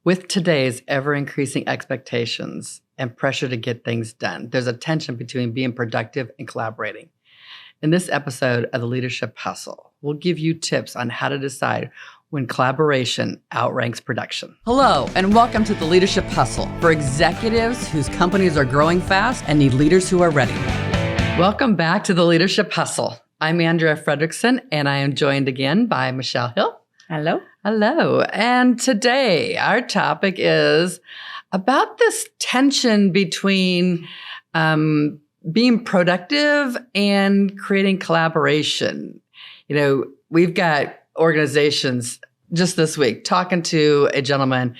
With today's ever-increasing expectations and pressure to get things done, there's a tension between being productive and collaborating. In this episode of The Leadership Hustle, we'll give you tips on how to decide when collaboration outranks production. Hello, and welcome to The Leadership Hustle for executives whose companies are growing fast and need leaders who are ready. Welcome back to The Leadership Hustle. I'm Andrea Fredrickson, and I am joined again by Michelle Hill. Hello. Hello. And today our topic is about this tension between being productive and creating collaboration. You know, we've got organizations just this week talking to a gentleman,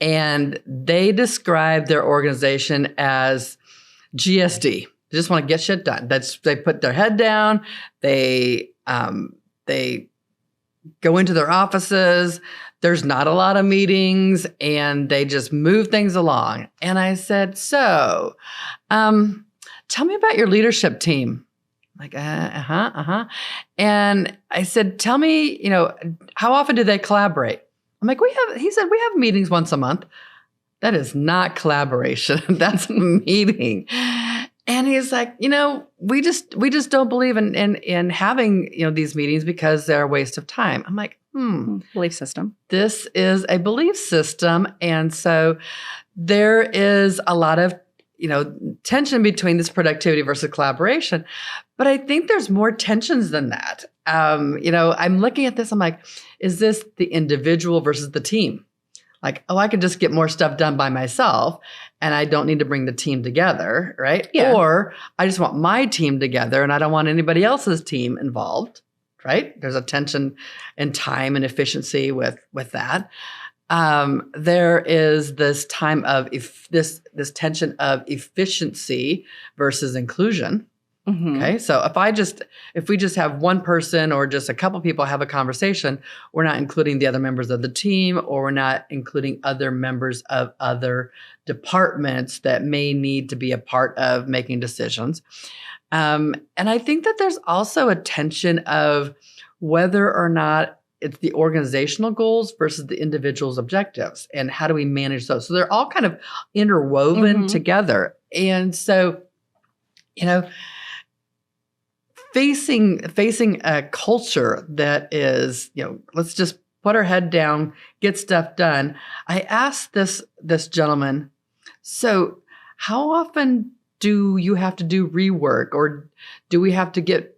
and they describe their organization as GSD. They just want to get shit done. They put their head down. They go into their offices. There's not a lot of meetings, and they just move things along. And I said, so, tell me about your leadership team. Like, And I said, tell me, how often do they collaborate? I'm like, he said, we have meetings once a month. That is not collaboration. That's a meeting. And he's like, we just don't believe in having, these meetings because they're a waste of time. I'm like, Belief system. This is a belief system. And so there is a lot of, tension between this productivity versus collaboration. But I think there's more tensions than that. I'm looking at this, I'm like, is this the individual versus the team? Like, I could just get more stuff done by myself and I don't need to bring the team together, right? Yeah. Or I just want my team together and I don't want anybody else's team involved, right? There's a tension in time and efficiency with that. There is this time of this tension of efficiency versus inclusion. Mm-hmm. Okay. So if we just have one person or just a couple people have a conversation, we're not including the other members of the team, or we're not including other members of other departments that may need to be a part of making decisions. And I think that there's also a tension of whether or not it's the organizational goals versus the individual's objectives, and how do we manage those? So they're all kind of interwoven together. And so, facing a culture that is, let's just put our head down, get stuff done. I asked this gentleman, so how often do you have to do rework, or do we have to get,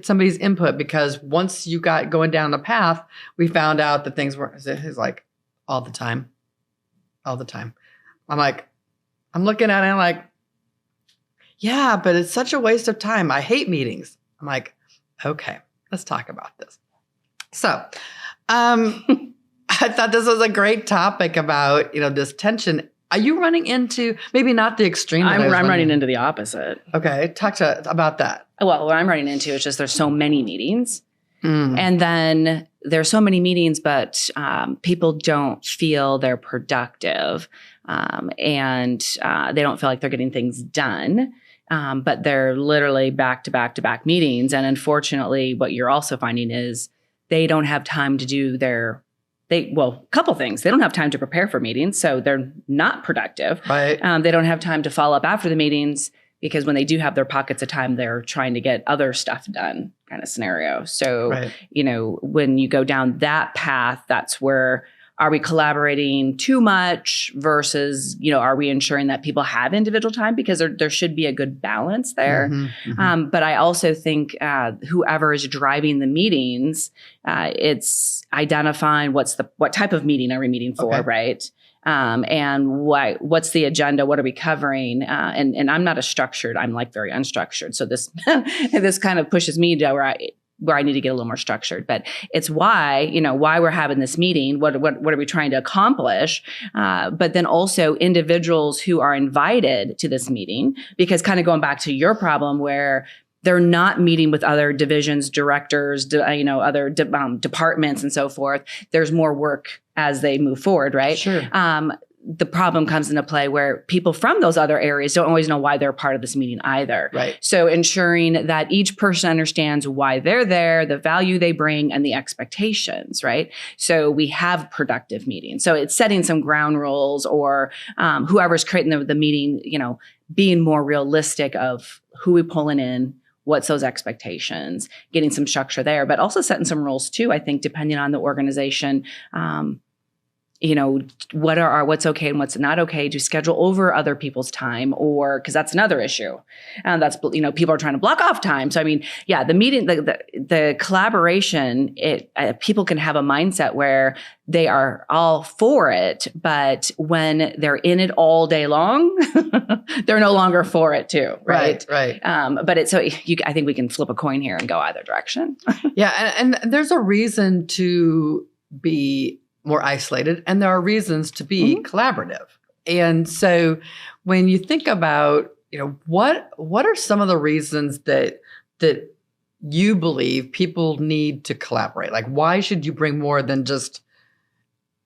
somebody's input? Because once you got going down the path, we found out that things weren't. He's like, all the time. I'm like, I'm looking at it, I'm like, yeah, but it's such a waste of time. I hate meetings. I'm like, okay, let's talk about this. So, I thought this was a great topic about, this tension. Are you running into, maybe not the extreme? I'm running into the opposite. Okay, talk to us about that. Well, what I'm running into is just there's so many meetings. And then there's so many meetings, but people don't feel they're productive, and they don't feel like they're getting things dden. But they're literally back to back to back meetings. And unfortunately, what you're also finding is they don't have time to do a couple things. They don't have time to prepare for meetings, so they're not productive. Right. They don't have time to follow up after the meetings, because when they do have their pockets of time, they're trying to get other stuff done, kind of scenario. So, right. When you go down that path, that's where, are we collaborating too much versus, are we ensuring that people have individual time? Because there should be a good balance there. But I also think whoever is driving the meetings, it's identifying what type of meeting are we meeting for, right? And what's the agenda? What are we covering? And I'm not I'm like very unstructured. So this this kind of pushes me to where I need to get a little more structured. But it's why we're having this meeting. What are we trying to accomplish? But then also individuals who are invited to this meeting, because kind of going back to your problem where they're not meeting with other divisions, directors, other departments and so forth. There's more work as they move forward, right? Sure. the problem comes into play where people from those other areas don't always know why they're part of this meeting either. Right. So ensuring that each person understands why they're there, the value they bring, and the expectations, right? So we have productive meetings. So it's setting some ground rules, or whoever's creating the meeting, being more realistic of who we pulling in, what's those expectations, getting some structure there, but also setting some rules too, I think, depending on the organization. What's okay and what's not okay to schedule over other people's time, or because that's another issue. And that's, people are trying to block off time. So, the meeting, the collaboration, people can have a mindset where they are all for it, but when they're in it all day long, they're no longer for it too. Right. Right. But I think we can flip a coin here and go either direction. Yeah. And there's a reason to be more isolated, and there are reasons to be collaborative. And so when you think about, what are some of the reasons that you believe people need to collaborate? Like, why should you bring more than just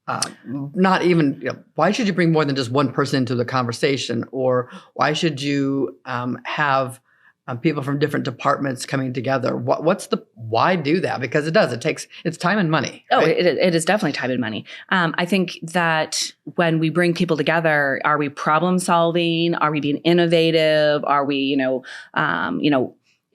why should you bring more than just one person into the conversation? Or why should you have people from different departments coming together? Why do that? Because it's time and money. Right? Oh, it is definitely time and money. I think that when we bring people together, are we problem solving? Are we being innovative? Are we,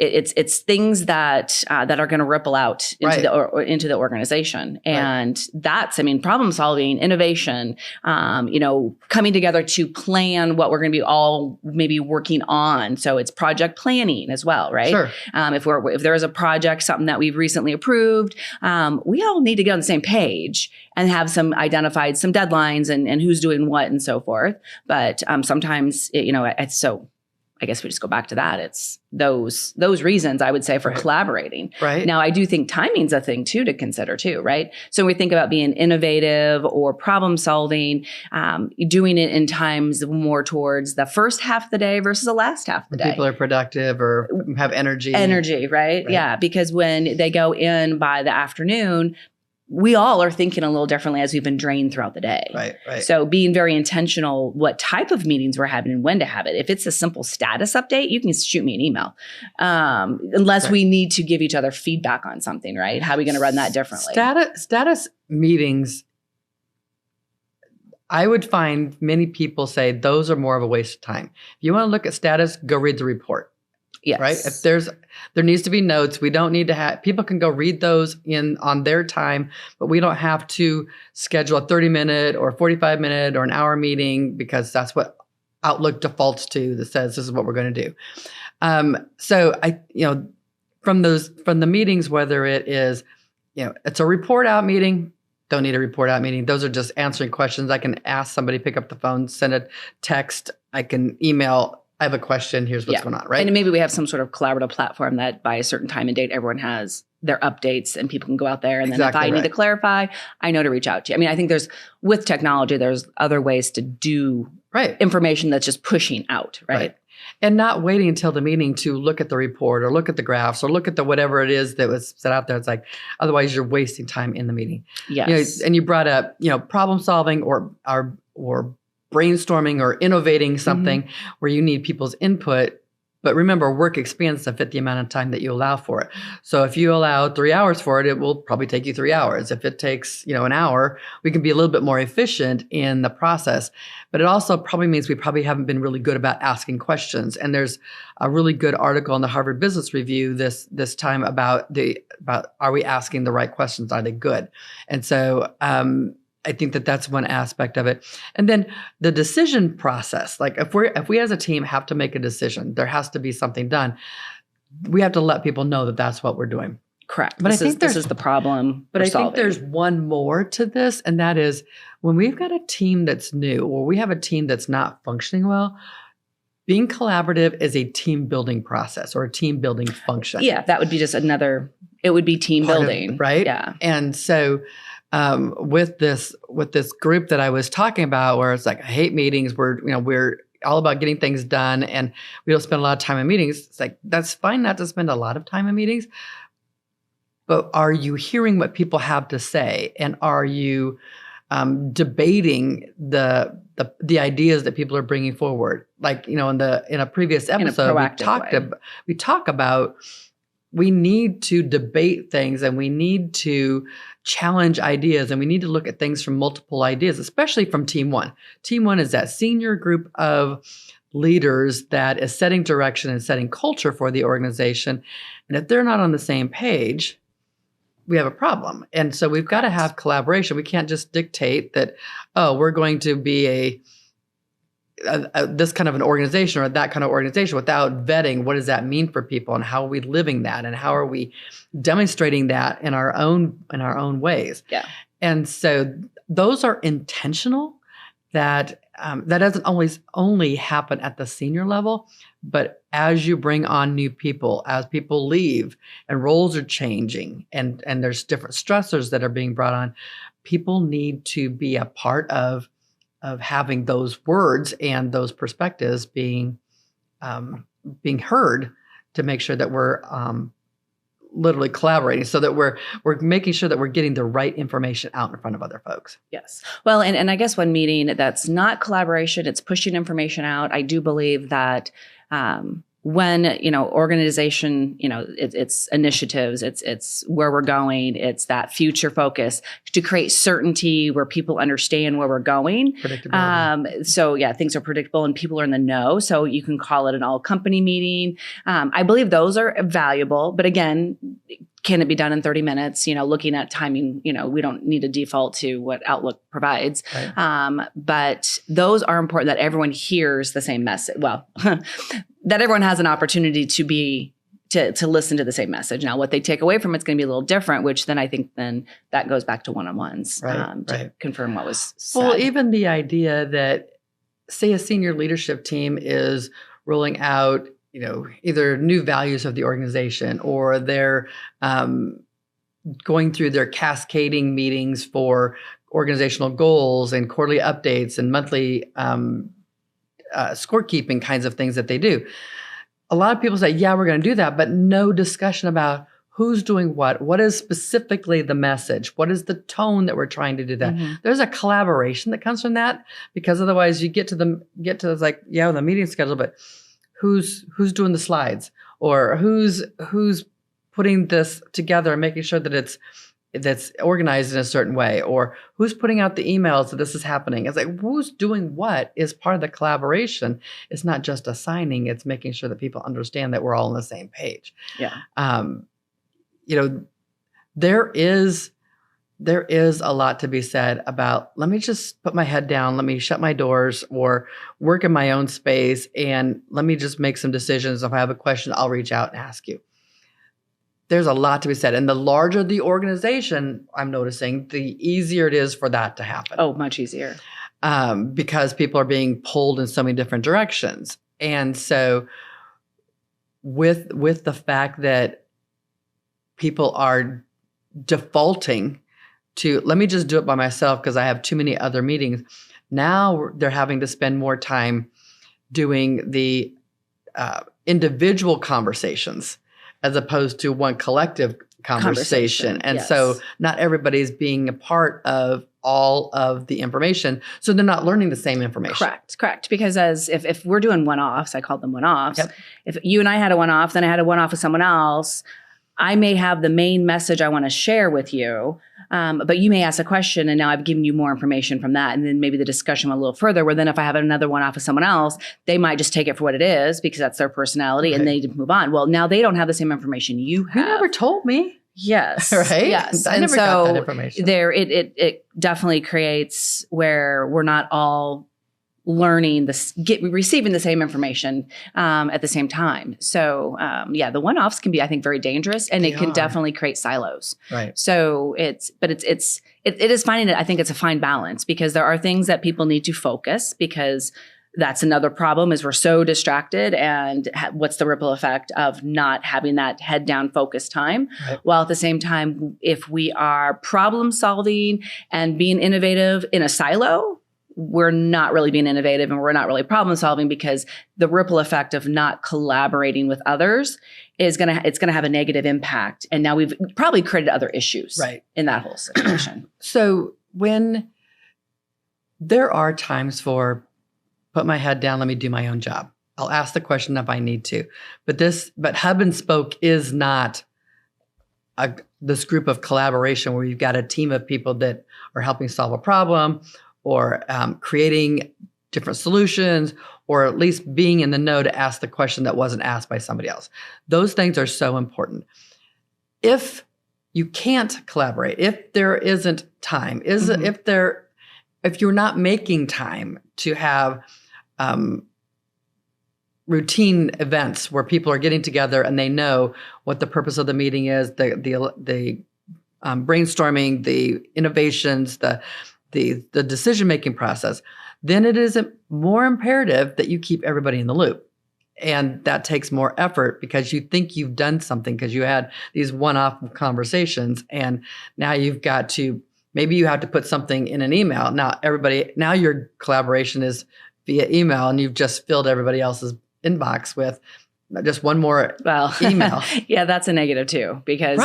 it's things that are going to ripple out into the organization. And that's, problem solving, innovation, coming together to plan what we're going to be all maybe working on. So it's project planning as well, right? Sure. If there is a project, something that we've recently approved, we all need to get on the same page and have some deadlines and who's doing what and so forth. But sometimes, I guess we just go back to that. It's those reasons, I would say, for collaborating. Right. Now, I do think timing's a thing too to consider too, right? So when we think about being innovative or problem solving, doing it in times more towards the first half of the day versus the last half of the day. People are productive or have energy. Energy, right? Yeah, because when they go in by the afternoon, we all are thinking a little differently as we've been drained throughout the day. Right. So being very intentional what type of meetings we're having and when to have it. If it's a simple status update, you can shoot me an email. Unless we need to give each other feedback on something, right? How are we going to run that differently? Status meetings, I would find many people say those are more of a waste of time. If you want to look at status, go read the report. Yes. Right. If there needs to be notes. We don't need to have, people can go read those on their time, but we don't have to schedule a 30-minute or 45-minute or an hour meeting, because that's what Outlook defaults to, that says this is what we're going to do. So from the meetings, whether it is, it's a report out meeting, don't need a report out meeting. Those are just answering questions. I can ask somebody, pick up the phone, send a text. I can email, I have a question, here's what's going on, right? And maybe we have some sort of collaborative platform that by a certain time and date, everyone has their updates and people can go out there. And then if I need to clarify, I know to reach out to you. I think with technology, there's other ways to do information that's just pushing out, right? And not waiting until the meeting to look at the report or look at the graphs or look at the whatever it is that was set out there. It's like, otherwise you're wasting time in the meeting. Yes. And you brought up, problem solving or brainstorming or innovating something where you need people's input. But remember, work expands to fit the amount of time that you allow for it. So if you allow 3 hours for it, it will probably take you 3 hours. If it takes, an hour, we can be a little bit more efficient in the process. But it also probably means we probably haven't been really good about asking questions. And there's a really good article in the Harvard Business Review this time about are we asking the right questions? Are they good? And so I think that's one aspect of it. And then the decision process, like if we as a team have to make a decision, there has to be something done. We have to let people know that that's what we're doing. Correct. But this is the problem. But I think there's one more to this, and that is when we've got a team that's new or we have a team that's not functioning well, being collaborative is a team building process or a team building function. Yeah, that would be just it would be team building. Right? Yeah. And so with this group that I was talking about, where it's like, I hate meetings, we're all about getting things done and we don't spend a lot of time in meetings. It's like, that's fine not to spend a lot of time in meetings, but are you hearing what people have to say? And are you debating the the ideas that people are bringing forward. Like, in a previous episode, we talk about we need to debate things, and we need to challenge ideas, and we need to look at things from multiple ideas, especially from Team One. Team One is that senior group of leaders that is setting direction and setting culture for the organization. And if they're not on the same page, we have a problem. And so we've got to have collaboration. We can't just dictate that, we're going to be this kind of an organization or that kind of organization without vetting what does that mean for people, and how are we living that, and how are we demonstrating that in our own ways. Yeah. And so those are intentional. That doesn't always only happen at the senior level, but as you bring on new people, as people leave and roles are changing, and there's different stressors that are being brought on, people need to be a part of having those words and those perspectives being heard, to make sure that we're literally collaborating, so that we're making sure that we're getting the right information out in front of other folks. Yes. Well, and I guess one meeting that's not collaboration, it's pushing information out. I do believe that when, organization, it's initiatives, it's where we're going, it's that future focus to create certainty where people understand where we're going. Predictability. So yeah, things are predictable and people are in the know. So you can call it an all company meeting. I believe those are valuable, but again, can it be done in 30 minutes? Looking at timing, we don't need to default to what Outlook provides. Right. But those are important, that everyone hears the same message. Well, that everyone has an opportunity to listen to the same message. Now, what they take away from it's going to be a little different, which then I think that goes back to one-on-ones to confirm what was said. Well, even the idea that, say, a senior leadership team is rolling out, either new values of the organization, or they're going through their cascading meetings for organizational goals and quarterly updates and monthly scorekeeping kinds of things that they do. A lot of people say, yeah, we're going to do that, but no discussion about who's doing what is specifically the message, what is the tone that we're trying to do that. Mm-hmm. There's a collaboration that comes from that, because otherwise you get to the meeting schedule, but who's doing the slides, or who's putting this together and making sure that that's organized in a certain way, or who's putting out the emails that this is happening. It's like, who's doing what is part of the collaboration. It's not just assigning, it's making sure that people understand that we're all on the same page. Yeah. There is a lot to be said about, let me just put my head down, let me shut my doors, or work in my own space, and let me just make some decisions. If I have a question, I'll reach out and ask you. There's a lot to be said. And the larger the organization, I'm noticing, the easier it is for that to happen. Oh, much easier. Because people are being pulled in so many different directions. And so with the fact that people are defaulting to, let me just do it by myself because I have too many other meetings. Now they're having to spend more time doing the individual conversations as opposed to one collective conversation. And yes. So not everybody's being a part of all of the information. So they're not learning the same information. Correct. Because if we're doing one-offs, I call them one-offs. Yep. If you and I had a one-off, then I had a one-off with someone else, I may have the main message I want to share with you, but you may ask a question and now I've given you more information from that. And then maybe the discussion went a little further, where then if I have another one off with someone else, they might just take it for what it is because that's their personality and they move on. Well, now they don't have the same information you have. You never told me. Yes. Right? Yes. I never got that information. It definitely creates where we're not all learning receiving the same information at the same time. So the one-offs can be, I think, very dangerous, and it can definitely create silos. Right. So it is finding it. I think it's a fine balance, because there are things that people need to focus, because that's another problem is we're so distracted, and what's the ripple effect of not having that head down focus time? Right. While at the same time, if we are problem solving and being innovative in a silo, we're not really being innovative and we're not really problem solving, because the ripple effect of not collaborating with others is going to have a negative impact. And now we've probably created other issues in that whole situation. So when There are times for put my head down, let me do my own job. I'll ask the question if I need to. But hub and spoke is not this group of collaboration where you've got a team of people that are helping solve a problem or creating different solutions, or at least being in the know to ask the question that wasn't asked by somebody else. Those things are so important. If you can't collaborate, if there isn't time, if you're not making time to have routine events where people are getting together and they know what the purpose of the meeting is, the brainstorming, the innovations, the decision-making process, then it is more imperative that you keep everybody in the loop. And that takes more effort because you think you've done something because you had these one-off conversations, and now you've got to, maybe you have to put something in an email. Now your collaboration is via email, and you've just filled everybody else's inbox with just one more email. Yeah, that's a negative too, because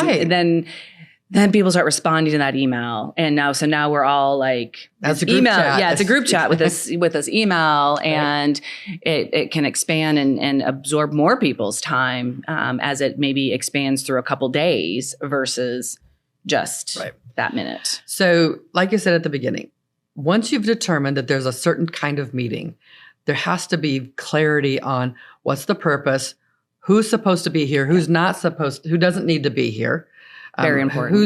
then people start responding to that email, and now we're all like, that's a group chat. Yeah, it's a group chat with this email, and it can expand and absorb more people's time as it maybe expands through a couple days versus just that minute. So, like you said at the beginning, once you've determined that there's a certain kind of meeting, there has to be clarity on what's the purpose, who's supposed to be here, who's not supposed, who doesn't need to be here. Very important.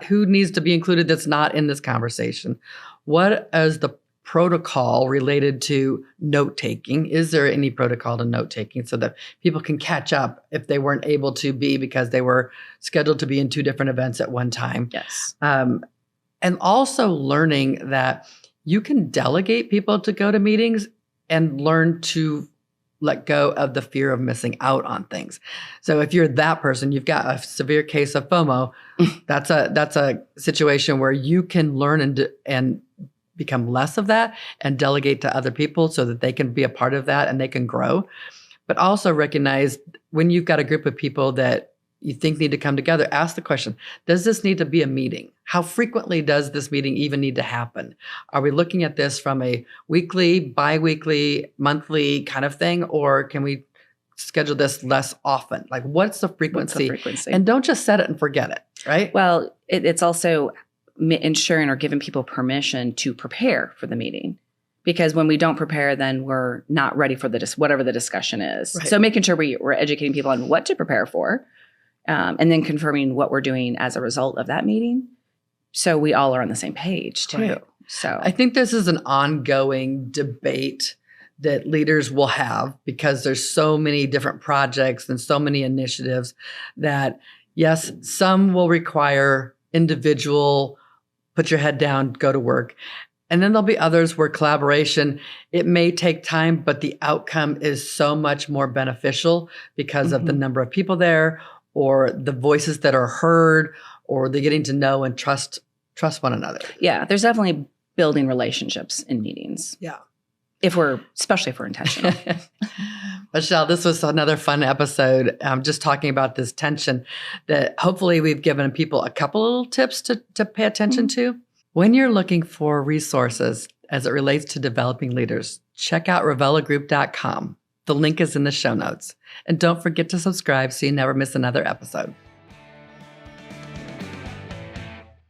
Who needs to be included that's not in this conversation? What is the protocol related to note taking? Is there any protocol to note taking so that people can catch up if they weren't able to be because they were scheduled to be in two different events at one time? Yes. And also learning that you can delegate people to go to meetings and learn to let go of the fear of missing out on things. So if you're that person, you've got a severe case of FOMO, that's a situation where you can learn and become less of that and delegate to other people so that they can be a part of that and they can grow. But also recognize when you've got a group of people that you think need to come together, ask the question, does this need to be a meeting? How frequently does this meeting even need to happen? Are we looking at this from a weekly, bi-weekly, monthly kind of thing? Or can we schedule this less often? Like, what's the frequency? And don't just set it and forget it, right? Well, it's also ensuring or giving people permission to prepare for the meeting. Because when we don't prepare, then we're not ready for whatever the discussion is. Right. So making sure we're educating people on what to prepare for. And then confirming what we're doing as a result of that meeting. So we all are on the same page too. Right. So I think this is an ongoing debate that leaders will have because there's so many different projects and so many initiatives that, yes, some will require individual, put your head down, go to work. And then there'll be others where collaboration, it may take time, but the outcome is so much more beneficial because of the number of people there, or the voices that are heard, or the getting to know and trust one another. Yeah, there's definitely building relationships in meetings. Yeah. Especially if we're intentional. Michelle, this was another fun episode. Just talking about this tension that hopefully we've given people a couple little tips to pay attention to. When you're looking for resources as it relates to developing leaders, check out revelagroup.com. The link is in the show notes. And don't forget to subscribe so you never miss another episode.